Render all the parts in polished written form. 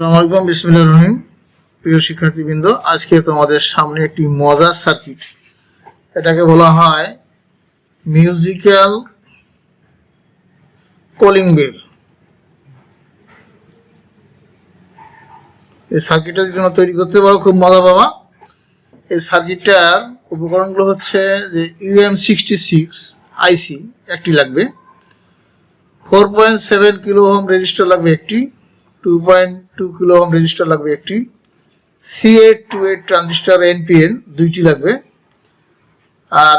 আসসালামু আলাইকুম, বিসমিল্লাহির রহিম। প্রিয় শিক্ষার্থীবৃন্দ, আজকে তোমাদের সামনে একটি মজার সার্কিট, এটাকে বলা হয় মিউজিক্যাল কলিং বেল। এই সার্কিটটা যদি তোমরা তৈরি করতে পারো খুব মজা পাবা। এই সার্কিটটার উপকরণগুলো হচ্ছে যে UM66 আইসি একটি লাগবে, 4.7 কিলো ওহম রেজিস্টার লাগবে একটি, 2.2 কিলো ওহম রেজিস্টার লাগবে একটি, C828 ট্রানজিস্টার NPN দুইটি লাগবে, আর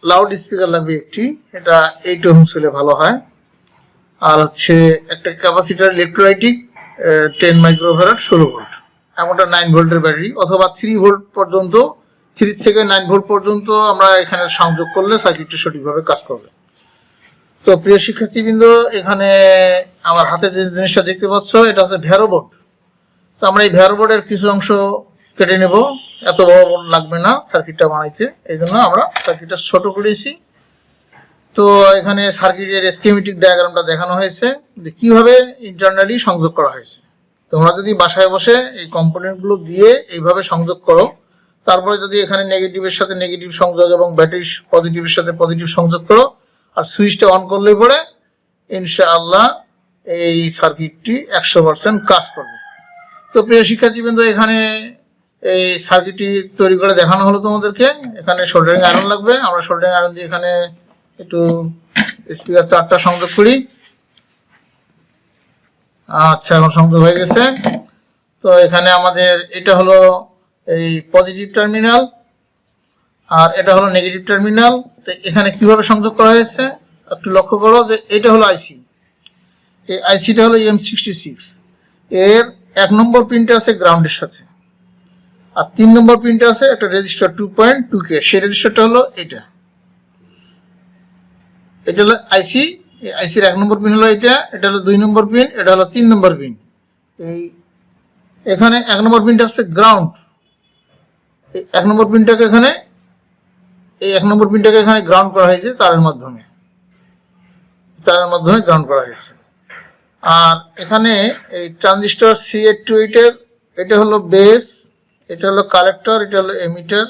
লাউড স্পিকার লাগবে একটি, এটা 8 ওহম হলে ভালো হয়, আর হচ্ছে একটা ক্যাপাসিটার ইলেকট্রোলাইটিক 10 মাইক্রোফ্যারাড 16 ভোল্ট, এমনটা 9 ভোল্টের ব্যাটারি অথবা 3 ভোল্ট পর্যন্ত, 3 থেকে 9 ভোল্ট পর্যন্ত আমরা এখানে সংযোগ করলে সার্কিটটি সঠিকভাবে কাজ করবে। তো প্রিয় শিক্ষার্থীবৃন্দ, এখানে আমার হাতে যে জিনিসটা দেখতে পাচ্ছ এটা হচ্ছে ভ্যারো বোর্ড। তো আমরা এই ভ্যারো বোর্ডের কিছু অংশ কেটে নেব, এত বড় বোর্ড লাগবে না সার্কিটটা বানাইতে, এই জন্য আমরা সার্কিটটা ছোট করেছি। তো এখানে সার্কিটের স্কিমেটিক ডায়াগ্রামটা দেখানো হয়েছে যে কীভাবে ইন্টারনালি সংযোগ করা হয়েছে। তোমরা যদি বাসায় বসে এই কম্পোনেন্টগুলো দিয়ে এইভাবে সংযোগ করো, তারপরে যদি এখানে নেগেটিভের সাথে নেগেটিভ সংযোগ এবং ব্যাটারি পজিটিভের সাথে পজিটিভ সংযোগ করো আর সুইচটা অন করলে পরে ইনশাআল্লাহ এই সার্কিটটি 100% কাজ করবে। তো প্রিয় শিক্ষার্থীবৃন্দ, এখানে এই সার্কিটটি তৈরি করে দেখানো হলো তোমাদেরকে। এখানে সোল্ডারিং আয়রন লাগবে, আমরা সোল্ডারিং আয়রন দিয়ে এখানে একটু স্পিকার তারটা সংযোগ করি। আচ্ছা, এখন সংযোগ হয়ে গেছে। তো এখানে আমাদের এটা হলো এই পজিটিভ টার্মিনাল আর এটা হলো নেগেটিভ টার্মিনাল। তো এখানে কিভাবে সংযোগ করা হয়েছে একটু লক্ষ্য করো যে এটা হলো আইসি, এই আইসিটা হলো UM66, এর 1 নম্বর পিনটা আছে গ্রাউন্ডের সাথে, আর 3 নম্বর পিনটা আছে একটা রেজিস্টার 2.2K, সেই রেজিস্টারটা হলো এটা হলো আইসি। এই আইসির 1 নম্বর পিন হলো এটা হলো 2 নম্বর পিন, এটা হলো 3 নম্বর পিন। এই এখানে 1 নম্বর পিনটা হচ্ছে গ্রাউন্ড, এই 1 নম্বর পিনটাকে এখানে গ্রাউন্ড করা হয়েছে তারের মাধ্যমে গ্রাউন্ড করা হয়েছে। আর এখানে এই ট্রানজিস্টর C828 এর এটা হলো বেস, এটা হলো কালেক্টর, এটা হলো এমিটার,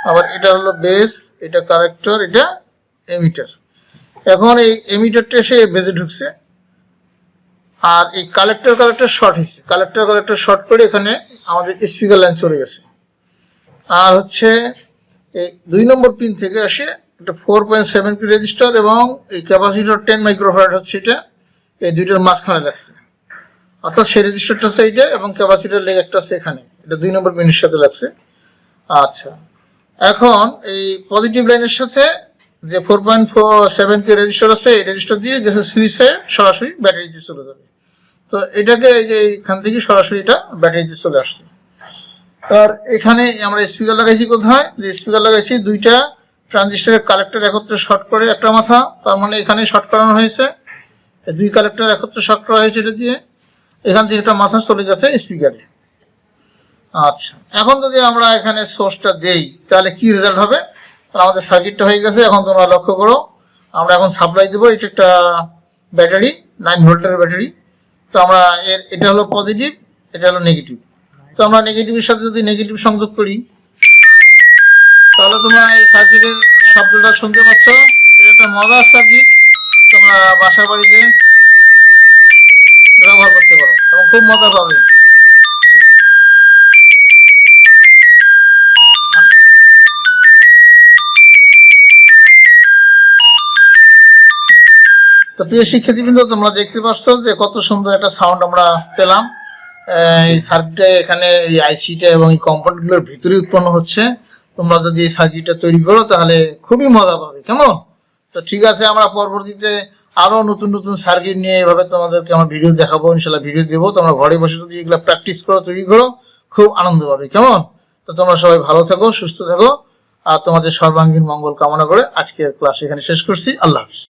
আবার এটা হলো বেস, এটা কালেক্টর, এটা এমিটার। এখন এই এমিটারটা এসে বেজে ঢুকছে আর এই কালেক্টর শর্ট হয়েছে, কালেক্টর শর্ট করে এখানে আমাদের স্পিকার লাইন চলে গেছে। আর হচ্ছে এই 2 নম্বর পিন থেকে আসে একটা 4.7 কি রেজিস্টার এবং এই ক্যাপাসিটর 10 মাইক্রোফ্যারাড হচ্ছে এটা, এই দুইটার মাঝখানে লাগছে, অর্থাৎ সেই রেজিস্টারটা আছে এইটা এবং ক্যাপাসিটর লেগ একটা আছে এখানে, এটা 2 নম্বর পিনের সাথে লাগছে। আচ্ছা, এখন এই পজিটিভ লাইনের সাথে যে 4.7 কি রেজিস্টার আছে, এই রেজিস্টার দিয়ে গেছে সুইচে সরাসরি ব্যাটারিতে চলে যাবে। তো এটাকে এই যে এখান থেকে সরাসরি এটা ব্যাটারিতে চলে আসছে। আর এখানে আমরা স্পিকার লাগাইছি কোথায়, যে স্পিকার লাগাইছি দুইটা ট্রানজিস্টরের কালেক্টর একত্রে শর্ট করে একটা মাথা, তার মানে এখানে শর্ট করানো হয়েছে, এই 2 কালেক্টর একত্রে শর্ট করা হয়েছে এটা দিয়ে, এখান থেকে একটা মাথা চলে গেছে স্পিকারে। আচ্ছা, এখন যদি আমরা এখানে সোর্সটা দেই তাহলে কি রেজাল্ট হবে, আমাদের সার্কিটটা হয়ে গেছে। এখন তোমরা লক্ষ্য করো, আমরা এখন সাপ্লাই দেবো, এটা একটা ব্যাটারি 9 ভোল্টের ব্যাটারি। তো আমরা এটা হলো পজিটিভ, এটা হলো নেগেটিভ। তো আমরা নেগেটিভের সাথে যদি নেগেটিভ সংযোগ করি তাহলে তোমরা এই সার্কিটের শব্দটা শুনতে পাচ্ছ। এটা একটা মজার সার্কিট, তোমরা বাসা বাড়িতে ব্যবহার করতে পারো এবং খুব মজা পাবে। তো প্রিয় শিক্ষার্থীবৃন্দ, তোমরা দেখতে পাচ্ছ যে কত সুন্দর একটা সাউন্ড আমরা পেলাম। এই সার্কিটটা এখানে এই আইসিটা এবং এই কম্পোনেন্টগুলোর ভিতরে উৎপন্ন হচ্ছে। তোমরা যদি এই সার্কিটটা তৈরি করো তাহলে খুবই মজা পাবে, কেমন? তো ঠিক আছে, আমরা পরবর্তীতে আরো নতুন নতুন সার্কিট নিয়ে এভাবে তোমাদেরকে আমার ভিডিও দেখাবো, ইনশাল্লাহ ভিডিও দেবো। তোমরা ঘরে বসে যদি এগুলো প্র্যাকটিস করো, তৈরি করো, খুব আনন্দ পাবে, কেমন? তো তোমরা সবাই ভালো থাকো, সুস্থ থাকো, আর তোমাদের সর্বাঙ্গীন মঙ্গল কামনা করে আজকের ক্লাস এখানে শেষ করছি। আল্লাহ হাফিজ।